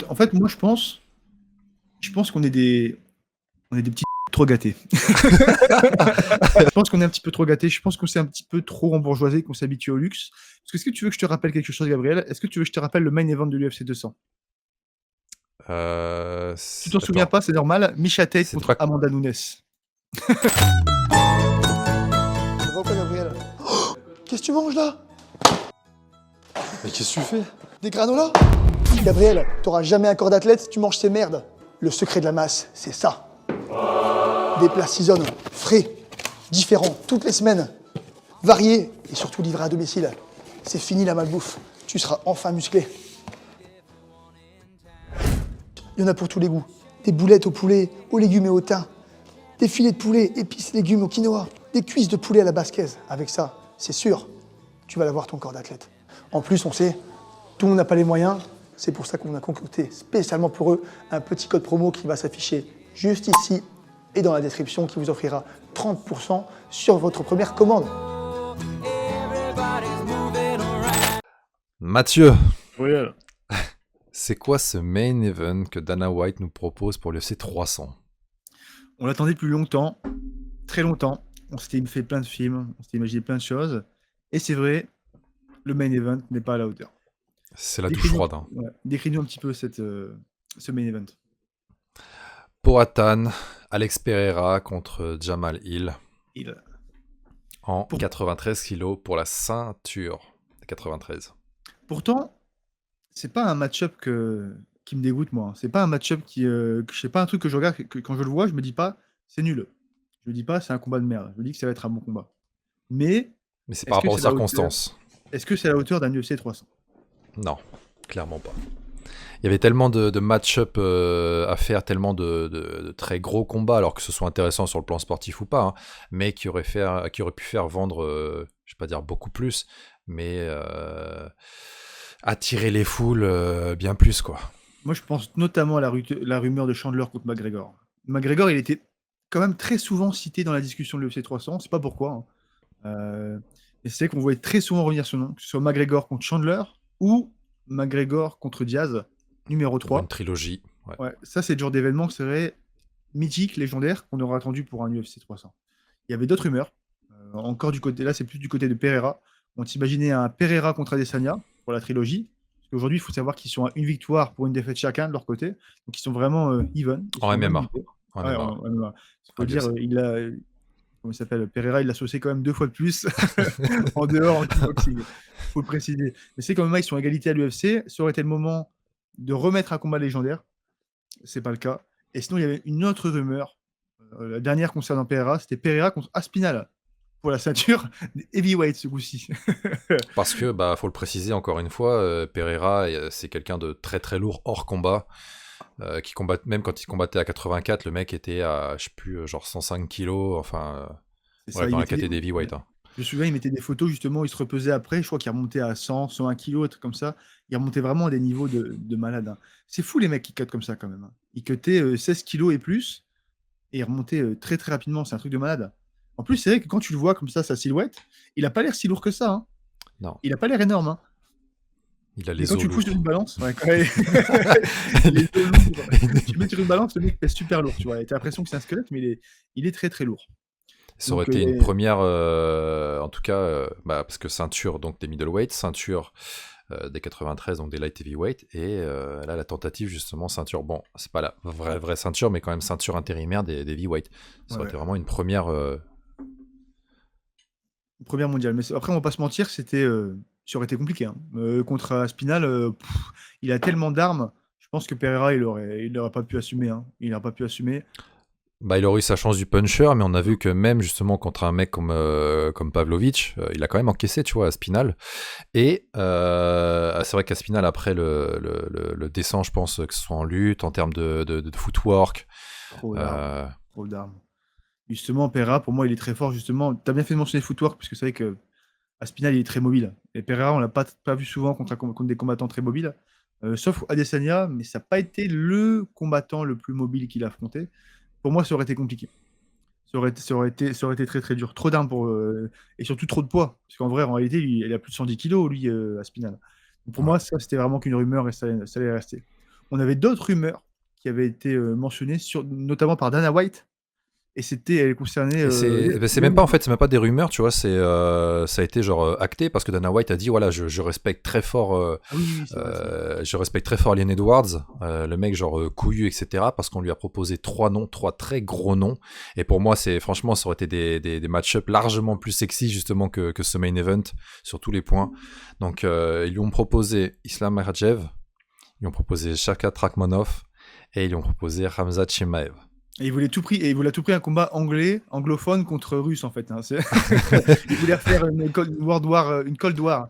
En fait, moi, je pense qu'on est des petits trop gâtés. Je pense qu'on est un petit peu trop gâtés. Je pense qu'on s'est un petit peu trop embourgeoisé, qu'on s'habitue au luxe. Parce que est-ce que tu veux que je te rappelle quelque chose, Gabriel? Est-ce que tu veux que je te rappelle le main event de l'UFC 200? Tu t'en souviens Attends, pas, c'est normal. Misha Tate c'était contre pas. Amanda Nunes. Ça va ou quoi, Gabriel? Oh, qu'est-ce que tu manges là? Mais qu'est-ce que tu fais? Des granolas? Gabriel, t'auras jamais un corps d'athlète, tu manges ces merdes. Le secret de la masse, c'est ça. Des plats assaisonnés, frais, différents, toutes les semaines. Variés et surtout livrés à domicile. C'est fini la malbouffe. Tu seras enfin musclé. Il y en a pour tous les goûts. Des boulettes au poulet, aux légumes et au thym. Des filets de poulet, épices, légumes au quinoa. Des cuisses de poulet à la basquaise. Avec ça, c'est sûr, tu vas l'avoir ton corps d'athlète. En plus, on sait, tout le monde n'a pas les moyens. C'est pour ça qu'on a concocté spécialement pour eux un petit code promo qui va s'afficher juste ici et dans la description qui vous offrira 30% sur votre première commande. Mathieu, Oui, c'est quoi ce main event que Dana White nous propose pour l'UFC 300? on l'attendait depuis longtemps, très longtemps. On s'était fait plein de films, on s'était imaginé plein de choses. Et c'est vrai, le main event n'est pas à la hauteur. C'est la douche Décris-nous froide. Hein. ouais, décris-nous un petit peu ce main event. Poatan, Alex Pereira contre Jamal Hill Il- en Pour- 93 kilos pour la ceinture. 93. Pourtant, c'est pas un match-up qui me dégoûte, moi. C'est pas un match-up c'est pas un truc que je regarde, que quand je le vois, je me dis pas, c'est nul. Je me dis pas, c'est un combat de merde. Je me dis que ça va être un bon combat. Mais Mais c'est est-ce par que rapport aux c'est la hauteur circonstances. Est-ce que c'est à la hauteur d'un UFC 300? Non, clairement pas. Il y avait tellement de match-up à faire, tellement de très gros combats, alors que ce soit intéressant sur le plan sportif ou pas, hein, mais qui aurait pu faire vendre, je vais pas dire beaucoup plus, mais attirer les foules bien plus, quoi. Moi, je pense notamment à la rumeur de Chandler contre McGregor. McGregor, il était quand même très souvent cité dans la discussion de l'UFC 300. C'est pas pourquoi, hein. Et c'est qu'on voyait très souvent revenir son nom, que ce soit McGregor contre Chandler ou McGregor contre Diaz, numéro Pour une 3. trilogie. Ouais. Ouais, ça, c'est le genre d'événement qui serait mythique, légendaire, qu'on aurait attendu pour un UFC 300. Il y avait d'autres rumeurs. Encore du côté, là, c'est plus du côté de Pereira. On s'imaginait un Pereira contre Adesanya pour la trilogie. Parce qu'aujourd'hui, il faut savoir qu'ils sont à une victoire pour une défaite chacun de leur côté. Donc, ils sont vraiment even. Ils En sont au même MMA. niveau. En Ouais, MMA. en MMA. Il faut En dire, UFC. comment il s'appelle, Pereira, il l'a saucé quand même 2 fois de plus en dehors en kickboxing. Il faut le préciser. Mais c'est quand même, ils sont à égalité à l'UFC. Ça aurait été le moment de remettre un combat légendaire. C'est pas le cas. Et sinon, il y avait une autre rumeur. La dernière concernant Pereira, c'était Pereira contre Aspinal pour la ceinture des heavyweight ce coup-ci. Parce que, faut le préciser encore une fois, Pereira, c'est quelqu'un de très très lourd hors combat. Qui combat, même quand il combattait à 84, le mec était à, je sais plus, genre 105 kilos, enfin, C'est ouais, ça, dans la catégorie heavyweight. Hein. Je me souviens, il mettait des photos justement, il se reposait après, je crois qu'il remontait à 100, 101 kilos, un truc comme ça. Il remontait vraiment à des niveaux de malade. Hein. C'est fou les mecs qui cutent comme ça quand même. Hein. Ils cutaient 16 kilos et plus, et ils remontaient très très rapidement, c'est un truc de malade. En plus, c'est vrai que quand tu le vois comme ça, sa silhouette, il a pas l'air si lourd que ça. Hein. Non. Il a pas l'air énorme. Hein. Il a Mais les quand os tu le fous sur lourds. une balance, ouais, les os lourds. Tu le mets sur une balance, le mec pèse super lourd. Tu vois, t'as l'impression que c'est un squelette, mais il est très très lourd. Ça aurait Donc, été une première, en tout cas, parce que ceinture donc des middleweight, ceinture des 93, donc des light heavyweight, et là la tentative justement ceinture, bon, c'est pas la vraie ceinture, mais quand même ceinture intérimaire des heavyweight. Ça aurait été vraiment une première. Première mondiale. Mais après, on va pas se mentir, ça aurait été compliqué. Hein. Contre Aspinal, il a tellement d'armes. Je pense que Pereira, il aurait pas pu assumer. Hein. Il n'aurait pas pu assumer. Il aurait eu sa chance du puncher, mais on a vu que même justement contre un mec comme Pavlovich, il a quand même encaissé, tu vois, Aspinal. Et c'est vrai qu'Aspinal, après, le descend, je pense, que ce soit en lutte, en termes de footwork. Trop d'armes. Justement, Pereira, pour moi, il est très fort. Justement, tu as bien fait de mentionner footwork, parce que c'est vrai que Aspinal, il est très mobile. Et Pereira, on l'a pas vu souvent contre des combattants très mobiles. Sauf Adesanya, mais ça n'a pas été le combattant le plus mobile qu'il a affronté. Pour moi, ça aurait été compliqué. Ça aurait été très très dur. Trop d'armes et surtout trop de poids. Parce qu'en vrai, en réalité, il a plus de 110 kilos, lui, Aspinal. Donc pour moi, ça, c'était vraiment qu'une rumeur et ça allait rester. on avait d'autres rumeurs qui avaient été mentionnées, notamment par Dana White, et elle concernait Et c'est même pas en fait, c'est même pas des rumeurs, tu vois, ça a été genre acté parce que Dana White a dit voilà, je respecte très fort, Ah oui, c'est vrai. je respecte très fort Leon Edwards, le mec genre couillu, etc. Parce qu'on lui a proposé 3 très gros noms. Et pour moi, franchement, ça aurait été des match-up largement plus sexy justement que ce main event sur tous les points. Donc ils lui ont proposé Islam Makhachev, ils lui ont proposé Shavkat Rakhmonov et ils lui ont proposé Khamzat Chimaev. Et il voulait à tout prix un combat anglophone contre russe en fait. Hein. Il voulait refaire une Cold War.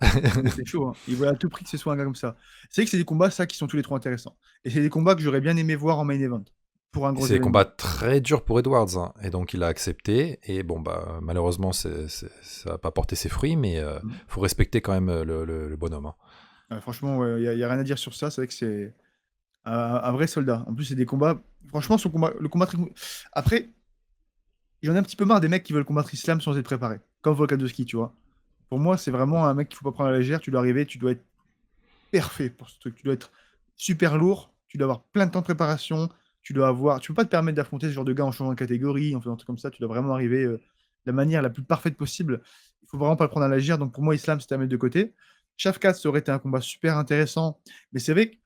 C'est chaud. Hein. Il voulait à tout prix que ce soit un gars comme ça. C'est vrai que c'est des combats ça qui sont tous les trois intéressants. Et c'est des combats que j'aurais bien aimé voir en main event pour un gros. C'est des combats très durs pour Edwards, hein. Et donc il a accepté. Et bon bah malheureusement ça n'a pas porté ses fruits, mais faut respecter quand même le bonhomme. Hein. Franchement, il y a rien à dire sur ça. C'est vrai que c'est un vrai soldat. En plus, c'est des combats. Franchement, le combat. Après, j'en ai un petit peu marre des mecs qui veulent combattre Islam sans être préparés. Comme Volkanovski, tu vois. Pour moi, c'est vraiment un mec qu'il faut pas prendre à la légère. Tu dois arriver, tu dois être parfait pour ce truc. Tu dois être super lourd. Tu dois avoir plein de temps de préparation. Tu peux pas te permettre d'affronter ce genre de gars en changeant de catégorie, en faisant un truc comme ça. Tu dois vraiment arriver de la manière la plus parfaite possible. Il faut vraiment pas le prendre à la légère. Donc pour moi, Islam, c'était à mettre de côté. Shavkat, ça aurait été un combat super intéressant. Mais c'est vrai que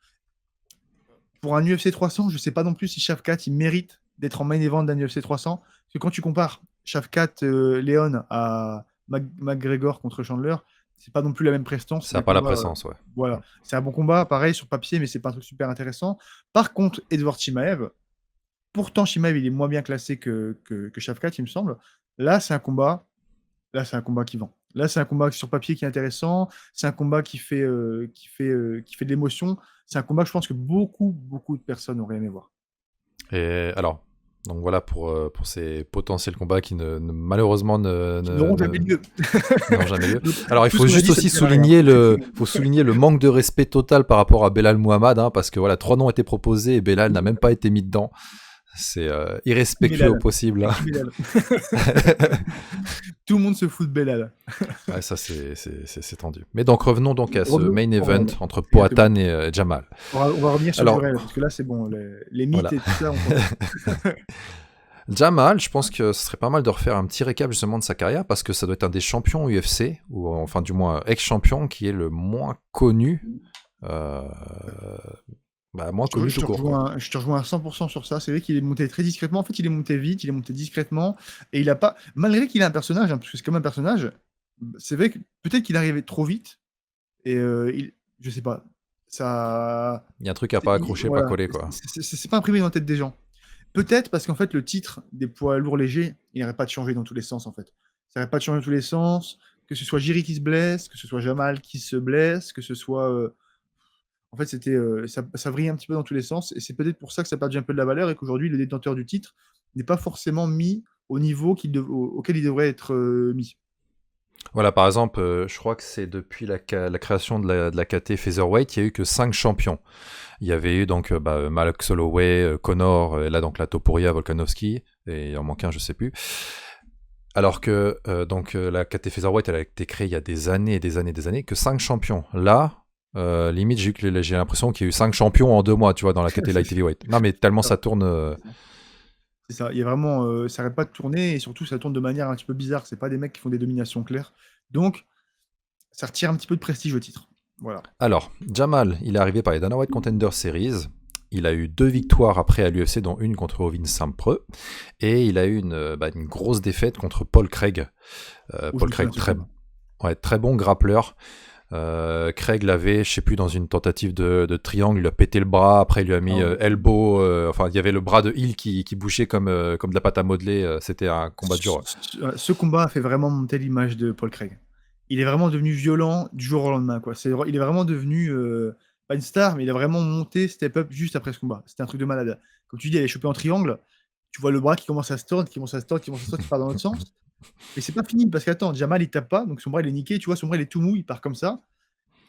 pour un UFC 300, je sais pas non plus si Shavkat il mérite d'être en main event d'un UFC 300. Parce que quand tu compares Shavkat Léon à McGregor contre Chandler, c'est pas non plus la même prestance. Ça n'a pas la présence, ouais. Voilà, c'est un bon combat, pareil sur papier, mais c'est pas un truc super intéressant. Par contre, Edward Chimaev, pourtant Chimaev il est moins bien classé que Shavkat, il me semble. Là, c'est un combat qui vend. Là, c'est un combat sur papier qui est intéressant. C'est un combat qui fait de l'émotion. C'est un combat que je pense que beaucoup de personnes auraient aimé voir. Et alors, donc voilà pour ces potentiels combats qui malheureusement n'auront jamais lieu. Jamais lieu. Alors il faut juste aussi souligner le manque de respect total par rapport à Belal Muhammad, hein, parce que voilà, 3 noms ont été proposés et Belal n'a même pas été mis dedans. C'est irrespectueux au possible. Hein. Tout le monde se fout de Belal. Ouais, ça c'est tendu. Mais donc revenons donc à ce main event entre Poatan et Jamal. On va revenir sur Durel, parce que là c'est bon, les mythes voilà. Et tout ça. Jamal, je pense que ce serait pas mal de refaire un petit récap justement de sa carrière, parce que ça doit être un des champions UFC, ou enfin du moins ex-champion, qui est le moins connu. Moins connu tout court. Je te rejoins à 100% sur ça. C'est vrai qu'il est monté très discrètement. En fait, il est monté vite, il est monté discrètement. Et il a pas. Malgré qu'il a un personnage, hein, parce que c'est comme un personnage, c'est vrai que peut-être qu'il arrivait trop vite. Et je sais pas. Ça. Il y a un truc à pas accrocher, voilà, pas coller, quoi. C'est pas imprimé dans la tête des gens. Peut-être parce qu'en fait, le titre des poids lourds légers, il n'arrête pas de changer dans tous les sens, en fait. Ça n'arrête pas de changer dans tous les sens. Que ce soit Jiri qui se blesse, que ce soit Jamal qui se blesse, que ce soit. En fait, ça vrille un petit peu dans tous les sens, et c'est peut-être pour ça que ça perd un peu de la valeur, et qu'aujourd'hui, le détenteur du titre n'est pas forcément mis au niveau auquel il devrait être mis. Voilà, par exemple, je crois que c'est depuis la création de la KT Featherweight, il n'y a eu que 5 champions. Il y avait eu donc Max Holloway, Connor, et là donc la Topuria, Volkanovski, et il en manque un, je sais plus. Alors que la KT Featherweight, elle a été créée il y a des années et des années, que 5 champions. Là, limite, j'ai l'impression qu'il y a eu 5 champions en 2 mois, tu vois, dans la KT Light Heavyweight. Non, mais tellement ça tourne. C'est ça, il y a vraiment, ça n'arrête pas de tourner, et surtout ça tourne de manière un petit peu bizarre. C'est pas des mecs qui font des dominations claires. Donc, ça retire un petit peu de prestige au titre. Voilà. Alors, Jamal, il est arrivé par les Dana White Contender Series. Il a eu 2 victoires après à l'UFC, dont une contre Ovin Sampre. Et il a eu une grosse défaite contre Paul Craig. Paul Craig, très bon grappleur. Craig l'avait, je sais plus, dans une tentative de triangle, il lui a pété le bras, après il lui a mis elbow, il y avait le bras de Hill qui bougeait comme de la pâte à modeler, c'était un combat dur. Ce combat a fait vraiment monter l'image de Paul Craig. Il est vraiment devenu violent du jour au lendemain, quoi. Il est vraiment devenu, pas une star, mais il a vraiment monté, step up juste après ce combat. C'était un truc de malade. Comme tu dis, il est chopé en triangle, tu vois le bras qui commence à se tordre, qui part dans l'autre sens. Et c'est pas fini, parce qu'attends, Jamal il tape pas, donc son bras il est niqué, tu vois, son bras il est tout mou, il part comme ça.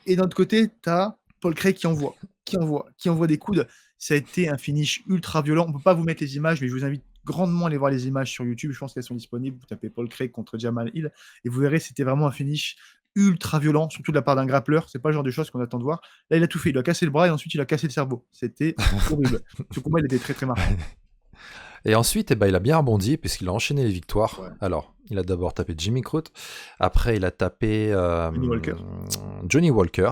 Et d'un autre côté, t'as Paul Craig qui envoie des coudes. Ça a été un finish ultra violent. On peut pas vous mettre les images, mais je vous invite grandement à aller voir les images sur YouTube. Je pense qu'elles sont disponibles. Vous tapez Paul Craig contre Jamal Hill et vous verrez, c'était vraiment un finish ultra violent, surtout de la part d'un grappleur. C'est pas le genre de choses qu'on attend de voir. Là, il a tout fait. Il a cassé le bras et ensuite il a cassé le cerveau. C'était horrible. Ce combat, il était très très marquant. Et ensuite, il a bien rebondi puisqu'il a enchaîné les victoires. Ouais. Alors, il a d'abord tapé Jimmy Crute, après il a tapé Johnny Walker. Johnny Walker,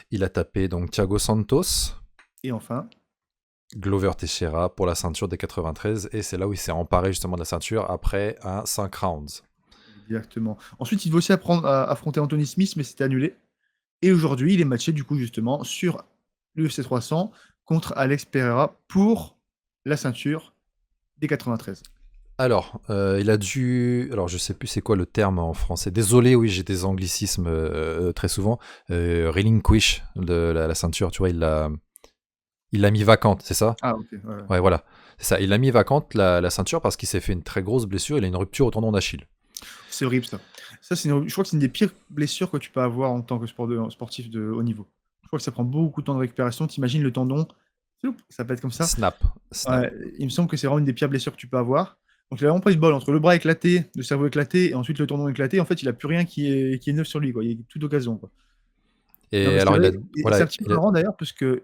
il a tapé donc Thiago Santos, Et enfin, Glover Teixeira pour la ceinture des 93, et c'est là où il s'est emparé justement de la ceinture après un 5 rounds. exactement. Ensuite, il devait aussi affronter Anthony Smith, mais c'était annulé. Et aujourd'hui, il est matché du coup justement sur l'UFC 300 contre Alex Pereira pour la ceinture des 93. Alors, il a dû... Alors, je sais plus c'est quoi le terme en français. Désolé, oui, j'ai des anglicismes très souvent. Relinquish de la ceinture, tu vois, il l'a mis vacante, c'est ça? Ah, ok. Ouais. Ouais, voilà. C'est ça, il a mis vacante la ceinture parce qu'il s'est fait une très grosse blessure. Il a une rupture au tendon d'Achille. C'est horrible ça. Je crois que c'est une des pires blessures que tu peux avoir en tant que sportif de haut niveau. Je crois que ça prend beaucoup de temps de récupération. T'imagines le tendon, ça peut être comme ça. Snap. Ouais, il me semble que c'est vraiment une des pires blessures que tu peux avoir. Donc il a vraiment pas eu de bol entre le bras éclaté, le cerveau éclaté et ensuite le tendon éclaté. En fait, il a plus rien qui est neuf sur lui, quoi. Il est toute occasion, quoi. Non, Et mais alors, c'est un petit peu marrant d'ailleurs, parce que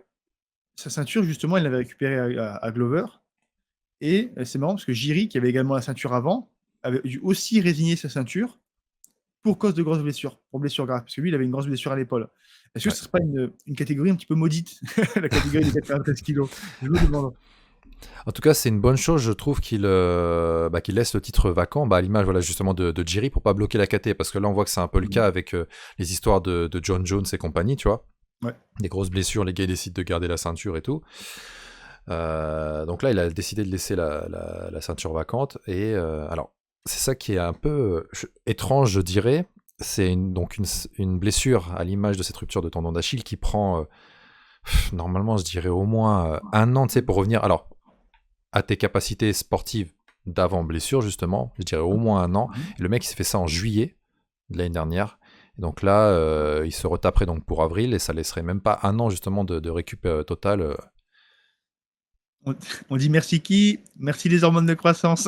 sa ceinture, justement, il l'avait récupérée à Glover. Et c'est marrant parce que Jiri, qui avait également la ceinture avant, avait dû aussi résigner sa ceinture pour cause de grosses blessures, pour blessure grave, parce que lui, il avait une grosse blessure à l'épaule. Est-ce que ce serait pas une catégorie un petit peu maudite, la catégorie des 93 kilos? Je me demande. En tout cas, c'est une bonne chose, je trouve, qu'il laisse le titre vacant, à l'image voilà, justement de Jiri, pour pas bloquer la KT, parce que là, on voit que c'est un peu le cas avec les histoires de John Jones et compagnie, tu vois. Ouais. Des grosses blessures, les gars décident de garder la ceinture et tout. Donc là, il a décidé de laisser la ceinture vacante. Et alors, c'est ça qui est un peu étrange, je dirais. C'est une blessure à l'image de cette rupture de tendon d'Achille qui prend, normalement, je dirais au moins 1 an, tu sais, pour revenir. Alors, à tes capacités sportives d'avant blessure, justement, je dirais au moins 1 an. Et le mec, il s'est fait ça en juillet de l'année dernière. Et donc là, il se retaperait donc pour avril et ça laisserait même pas 1 an, justement, de récup total. On dit merci qui? Merci les hormones de croissance.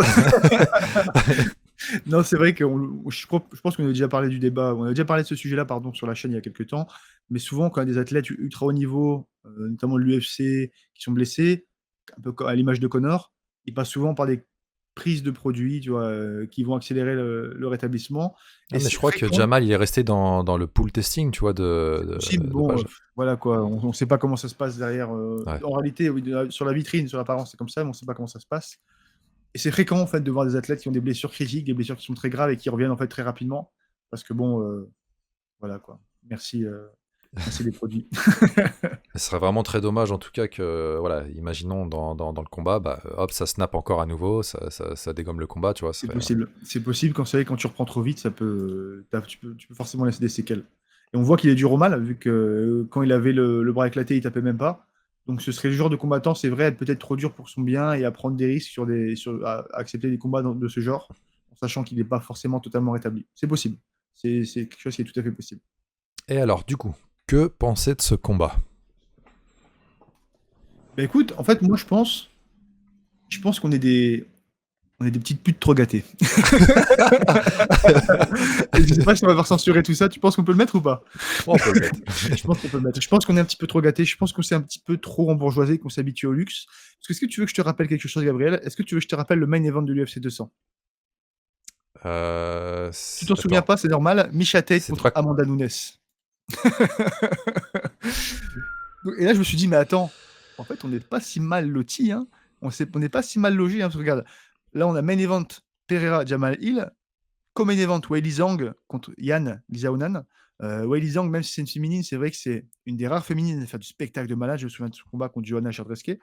Non, c'est vrai que je pense qu'on a déjà parlé du débat, on a déjà parlé de ce sujet-là, pardon, sur la chaîne il y a quelques temps. Mais souvent, quand il y a des athlètes ultra haut niveau, notamment de l'UFC, qui sont blessés, un peu à l'image de Conor, ils passent souvent par des prises de produits, tu vois, qui vont accélérer le rétablissement. Mais je crois que Jamal, il est resté dans le pool testing, tu vois, de bon, voilà quoi, on ne sait pas comment ça se passe derrière. Ouais. En réalité, oui, sur la vitrine, sur l'apparence, c'est comme ça, mais on ne sait pas comment ça se passe. Et c'est fréquent en fait de voir des athlètes qui ont des blessures critiques, des blessures qui sont très graves et qui reviennent en fait très rapidement. Parce que bon, voilà quoi. Merci les produits. Ce serait vraiment très dommage en tout cas que, voilà, imaginons dans le combat, hop, ça snap encore à nouveau, ça dégomme le combat, tu vois. C'est possible. C'est possible quand tu reprends trop vite, tu peux forcément laisser des séquelles. Et on voit qu'il est dur au mal, vu que quand il avait le bras éclaté, il tapait même pas. Donc ce serait le genre de combattant, c'est vrai, être peut-être trop dur pour son bien et à prendre des risques à accepter des combats de ce genre, en sachant qu'il n'est pas forcément totalement rétabli. C'est possible. C'est quelque chose qui est tout à fait possible. Et alors, du coup, que penser de ce combat? Bah écoute, en fait, moi je pense qu'on est des petites putes trop gâtées. Je sais pas si on va devoir censurer tout ça. Tu penses qu'on peut le mettre ou pas? On peut le mettre. Je pense qu'on peut le mettre. Je pense qu'on est un petit peu trop gâtés. Je pense qu'on s'est un petit peu trop embourgeoisé, qu'on s'habitue au luxe. Est-ce que tu veux que je te rappelle quelque chose, Gabriel? Est-ce que tu veux que je te rappelle le main event de l'UFC 200? Tu t'en souviens pas, c'est normal. Misha Tate contre Amanda Nunes. Et là, je me suis dit, mais attends, en fait, on n'est pas si mal lotis, hein. On n'est pas si mal logé, hein, parce que regarde, là, on a main event Pereira, Jamal Hill, co-main event Weili Zhang contre Yan Xiaonan. Weili Zhang, même si c'est une féminine, c'est vrai que c'est une des rares féminines à faire du spectacle de malade. Je me souviens de ce combat contre Johanna Chardresque.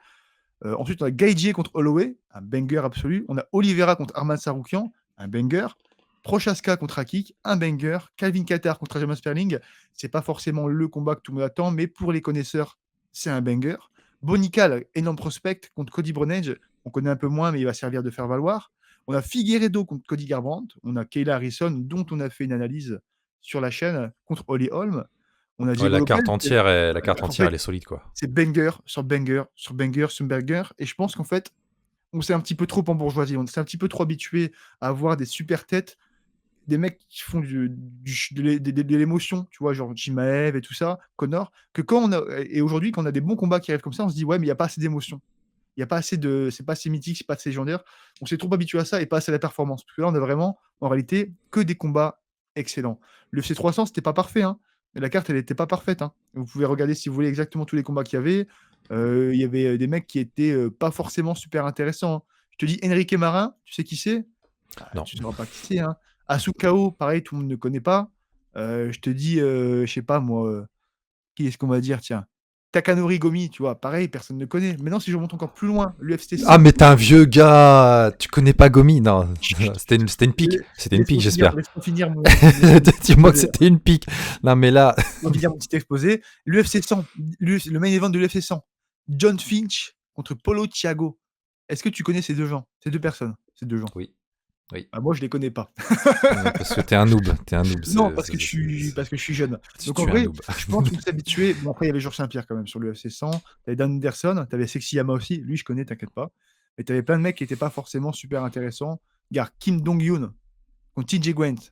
Ensuite, on a Gaethje contre Holloway, un banger absolu. On a Oliveira contre Arman Saroukian, un banger. Prochaska contre Akik, un banger. Calvin Kattar contre Aljamain Sterling, c'est pas forcément le combat que tout le monde attend, mais pour les connaisseurs, c'est un banger. Bonical, énorme prospect contre Cody Brunage, on connaît un peu moins, mais il va servir de faire valoir. On a Figueiredo contre Cody Garbrandt, on a Kayla Harrison, dont on a fait une analyse sur la chaîne, contre Holly Holm. On a la carte entière, elle est solide, quoi. C'est banger sur banger sur banger sur banger, et je pense qu'en fait, on s'est un petit peu trop embourgeoisé, on s'est un petit peu trop habitué à avoir des super têtes des mecs qui font de l'émotion, tu vois, genre Chimaev et tout ça, Connor, que quand on a et aujourd'hui, quand on a des bons combats qui arrivent comme ça, on se dit: «Ouais, mais il y a pas assez d'émotion. Il y a pas assez de c'est pas assez mythique, c'est pas assez légendaire». On s'est trop habitué à ça et pas assez à la performance. Parce que là, on a vraiment, en réalité, que des combats excellents. Le FC 300, c'était pas parfait, hein. La carte, elle était pas parfaite, hein. Vous pouvez regarder, si vous voulez, exactement tous les combats qu'il y avait. Il y avait, des mecs qui étaient, pas forcément super intéressants, hein. Je te dis Enrique Marin, tu sais qui c'est? Ah, Non. tu sauras pas qui c'est, hein. Asukao, pareil, tout le monde ne connaît pas. Je te dis, je sais pas moi, qui est-ce qu'on va dire, tiens? Takanori Gomi, tu vois? Pareil, personne ne connaît. Maintenant, si je remonte encore plus loin, l'UFC Ah, 100. mais t'es un vieux gars. Tu connais pas Gomi? Non, Chut, c'était une pique. C'était une pique, j'espère. laisse-moi finir mon Dis-moi que exposé. c'était une pique. Non, mais là, Laisse-moi finir mon petit exposé. L'UFC 100, le main event de l'UFC 100, John Finch contre Paulo Thiago. Est-ce que tu connais ces 2 gens? Ces 2 personnes? Ces 2 gens? oui, oui. Ah, moi, je les connais pas. Parce que t'es un noob. T'es un noob. Non, parce que je suis jeune. Donc en Tu es un vrai, noob. je pense qu'on s'est habitué. Bon, après, il y avait Georges Saint-Pierre quand même sur le UFC 100. T'avais Dan Anderson, t'avais Sexy Yama aussi. Lui, je connais, t'inquiète pas. Mais t'avais plein de mecs qui étaient pas forcément super intéressants. Regarde, Kim Dong-yoon contre TJ Gwent,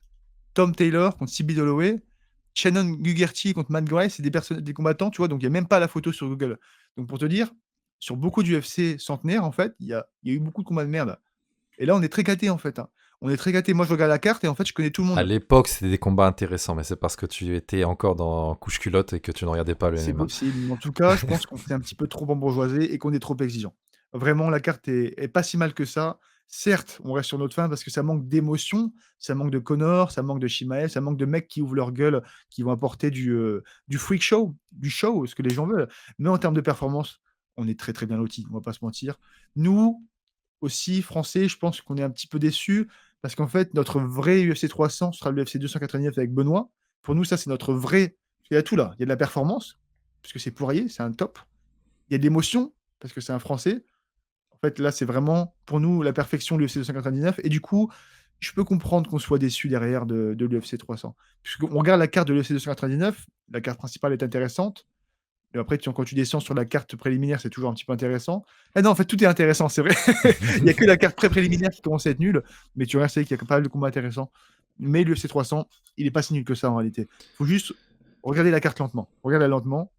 Tom Taylor contre Sibi Holloway, Shannon Gugerty contre Matt Grice, c'est des combattants, tu vois. Donc il y a même pas la photo sur Google. Donc pour te dire, sur beaucoup d'UFC centenaire, en fait, il y a eu beaucoup de combats de merde. Et là, on est très gâtés, en fait, hein. On est très gâtés. Moi, je regarde la carte et en fait, je connais tout le À monde. l'époque, c'était des combats intéressants, mais c'est parce que tu étais encore dans couche culotte et que tu ne regardais pas le C'est MMA. possible, mais en tout cas, je pense qu'on s'est un petit peu trop embourgeoisé et qu'on est trop exigeant. Vraiment, la carte est pas si mal que ça. Certes, on reste sur notre faim parce que ça manque d'émotion, ça manque de Connor, ça manque de Shimaev, ça manque de mecs qui ouvrent leur gueule, qui vont apporter du freak show, du show, ce que les gens veulent. Mais en termes de performance, on est très, très bien lotis, on va pas se mentir. Nous aussi, Français, je pense qu'on est un petit peu déçus parce qu'en fait, notre vrai UFC 300 sera l'UFC 299 avec Benoît. Pour nous, ça, c'est notre vrai. Il y a tout là. Il y a de la performance, parce que c'est Poirier, c'est un top. Il y a de l'émotion, parce que c'est un Français. En fait, là, c'est vraiment, pour nous, la perfection de l'UFC 299. Et du coup, je peux comprendre qu'on soit déçu derrière de l'UFC 300. Puisqu'on regarde la carte de l'UFC 299, la carte principale est intéressante. Et après, quand tu descends sur la carte préliminaire, c'est toujours un petit peu intéressant. Ah non, en fait, tout est intéressant, c'est vrai. Il n'y a que la carte pré-préliminaire qui commence à être nulle, mais tu restes avec qu'il y a pas mal de combats intéressants. Mais l'UFC 300, il n'est pas si nul que ça en réalité. Il faut juste regarder la carte lentement. Regarde-la lentement.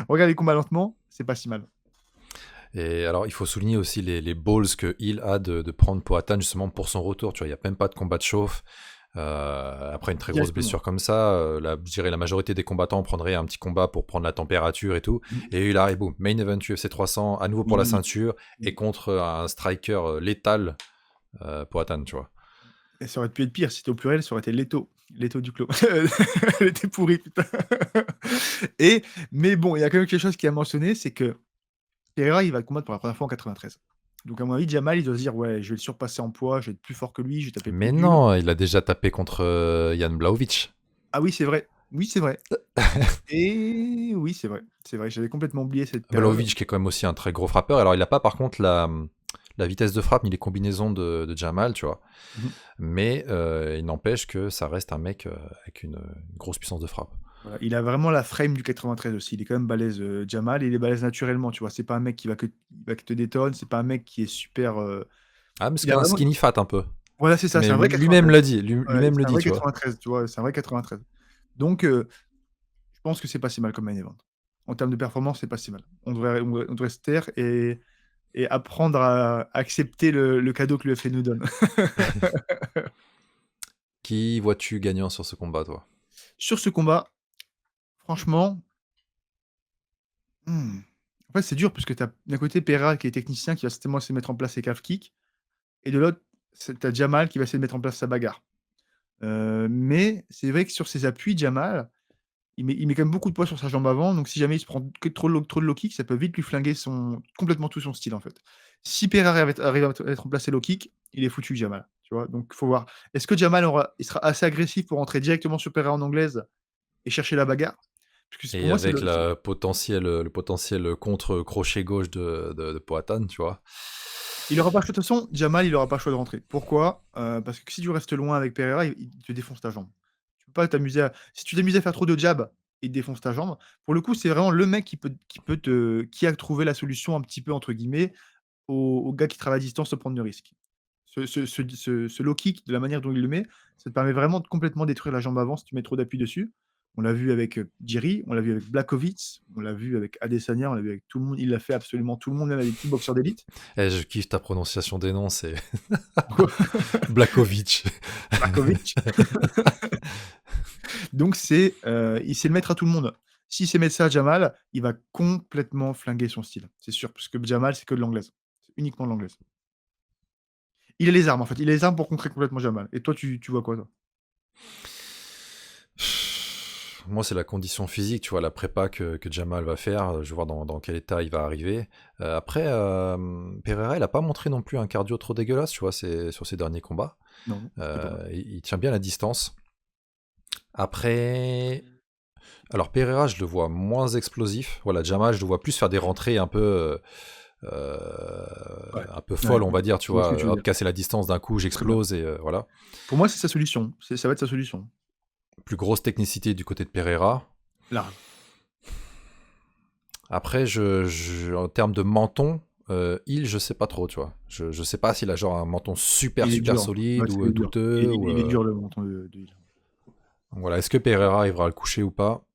Regarde les combats lentement, c'est pas si mal. Et alors, il faut souligner aussi les balls qu'il a de prendre Poatan justement pour son retour. Tu vois, il n'y a même pas de combat de chauffe. Après une très grosse Directement. blessure comme ça, je dirais la majorité des combattants prendraient un petit combat pour prendre la température et tout. Et il arrive, boum, main event UFC 300, à nouveau pour la ceinture, et contre un striker létal, Poatan, tu vois. Et ça aurait pu être pire, si c'était au pluriel, ça aurait été Leto. Leto du clos. Elle était pourrie, putain. Mais bon, il y a quand même quelque chose qui a mentionné, c'est que Pereira, il va combattre pour la première fois en 93. Donc, à mon avis, Jamal, il doit se dire, ouais, je vais le surpasser en poids, je vais être plus fort que lui, je vais taper Mais plus dur. non, il a déjà tapé contre Jan Blachowicz. Ah oui, c'est vrai. Oui, c'est vrai. Et oui, c'est vrai. C'est vrai, j'avais complètement oublié cette période. Blachowicz qui est quand même aussi un très gros frappeur. Alors, il n'a pas par contre la vitesse de frappe ni les combinaisons de Jamal, tu vois. Mhm. Mais il n'empêche que ça reste un mec avec une grosse puissance de frappe. Voilà, il a vraiment la frame du 93 aussi. Il est quand même balèze, Jamal, et il est balèze naturellement, tu vois. C'est pas un mec qui va que te détonne, c'est pas un mec qui est super. Ah, mais c'est Il a un vraiment. skinny fat un peu. Voilà, c'est ça, Mais c'est un vrai lui-même 93. l'a dit, Ouais, lui-même c'est le un dit, vrai tu vois. 93, tu vois, c'est un vrai 93. Donc, je pense que c'est pas si mal comme main event. En termes de performance, c'est pas si mal. On devrait se taire et apprendre à accepter le cadeau que l'UFC nous donne. Qui vois-tu gagnant sur ce combat, toi? Sur ce combat, franchement, en fait, c'est dur parce que tu as d'un côté Pereira qui est technicien, qui va certainement essayer de mettre en place ses calf kicks, et de l'autre, tu as Jamal qui va essayer de mettre en place sa bagarre. Mais c'est vrai que sur ses appuis, Jamal, il met quand même beaucoup de poids sur sa jambe avant, donc si jamais il se prend que trop de low kick, ça peut vite lui flinguer complètement tout son style, en fait. Si Pereira arrive à mettre en place ses low kicks, il est foutu, Jamal, tu vois? Donc il faut voir. Est-ce que Jamal il sera assez agressif pour rentrer directement sur Pereira en anglaise et chercher la bagarre? Parce que pour Et moi, c'est avec le le potentiel contre-crochet gauche de Poatan, tu vois. il aura pas le choix de toute façon, Jamal, il aura pas le choix de rentrer. Pourquoi? Parce que si tu restes loin avec Pereira, il te défonce ta jambe. Tu peux pas t'amuser à Si tu t'amuses à faire trop de jabs, il te défonce ta jambe. Pour le coup, c'est vraiment le mec qui a trouvé la solution un petit peu entre guillemets aux gars qui travaillent à distance sans prendre de risques. Ce low kick, de la manière dont il le met, ça te permet vraiment de complètement détruire la jambe avant si tu mets trop d'appui dessus. On l'a vu avec Jiri, on l'a vu avec Blachowicz, on l'a vu avec Adesanya, on l'a vu avec tout le monde. Il l'a fait absolument tout le monde, même avec tout boxeur d'élite. Je kiffe ta prononciation des noms, c'est Blachowicz. Blachowicz. Donc il sait le mettre à tout le monde. S'il sait mettre ça à Jamal, il va complètement flinguer son style. C'est sûr, parce que Jamal, c'est que de l'anglaise. C'est uniquement de l'anglaise. Il a les armes, en fait. Il a les armes pour contrer complètement Jamal. Et toi, tu vois quoi, toi? Moi, c'est la condition physique, tu vois, la prépa que Jamal va faire. Je vais voir dans quel état il va arriver. Après, Pereira, il a pas montré non plus un cardio trop dégueulasse, tu vois, sur ses derniers combats. Non. Il tient bien la distance. Après, alors Pereira, je le vois moins explosif. Voilà, Jamal, je le vois plus faire des rentrées un peu folles, on va dire, tu je vois ce vois, que tu veux hop, dire. casser la distance d'un coup, j'explose et voilà. Pour moi, c'est sa solution. Ça va être sa solution. Plus grosse technicité du côté de Pereira. Là. Après, en termes de menton, je sais pas trop, tu vois. Je sais pas s'il a genre un menton super dur. solide Ouais, ou dur. douteux. Il est dur, le menton de Hill. Voilà, est-ce que Pereira arrivera à le coucher ou pas?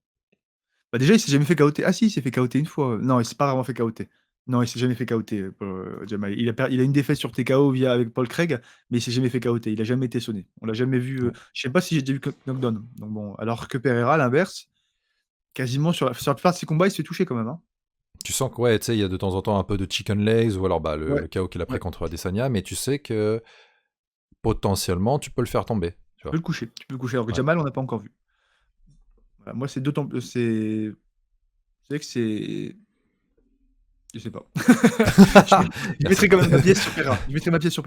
Bah déjà, il s'est jamais fait KOT. Ah si, il s'est fait KOT une fois. Non, il s'est pas vraiment fait KOT. Non, il s'est jamais fait KOT, Jamal. Il a une défaite sur TKO avec Paul Craig, mais il s'est jamais fait KOT. Il a jamais été sonné. On l'a jamais vu. Ouais. Je sais pas si j'ai déjà vu knockdown. Donc bon, alors que Pereira, à l'inverse, quasiment sur la plupart de ses combats, il se fait toucher quand même. Hein. Tu sens que, ouais, tu sais, il y a de temps en temps un peu de chicken legs ou alors Ouais. le KO qu'il a pris Ouais. contre Adesanya, mais tu sais que potentiellement, tu peux le faire tomber. Tu Tu vois. peux le coucher. Tu peux le coucher. Alors que Ouais. Jamal, on n'a pas encore vu. Voilà, moi, c'est d'autant. C'est vrai que c'est. Je sais pas. Je mettrais quand même ma pièce sur Pereira. Je mettrais ma pièce sur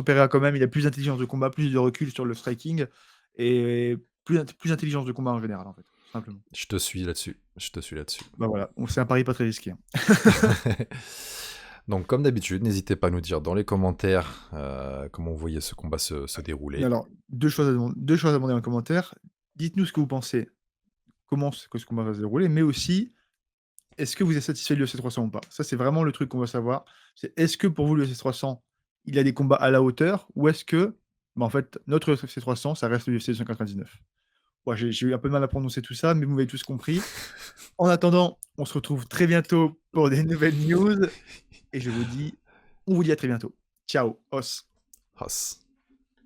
Pereira quand même. Il a plus d'intelligence de combat, plus de recul sur le striking et plus d'intelligence de combat en général, en fait, tout simplement. Je te suis là-dessus. Bah voilà, c'est un pari pas très risqué. Hein. Donc, comme d'habitude, n'hésitez pas à nous dire dans les commentaires comment vous voyez ce combat se dérouler. Alors, deux choses à demander dans les commentaires. Dites-nous ce que vous pensez, comment ce combat va se dérouler, mais aussi, est-ce que vous êtes satisfait de l'UFC 300 ou pas? Ça, c'est vraiment le truc qu'on va savoir. C'est est-ce que pour vous, l'UFC 300, il a des combats à la hauteur ou est-ce que, en fait, notre UFC 300, ça reste l'UFC 299? Ouais, j'ai eu un peu de mal à prononcer tout ça, mais vous m'avez tous compris. En attendant, on se retrouve très bientôt pour des nouvelles news et on vous dit à très bientôt. Ciao, os. Os.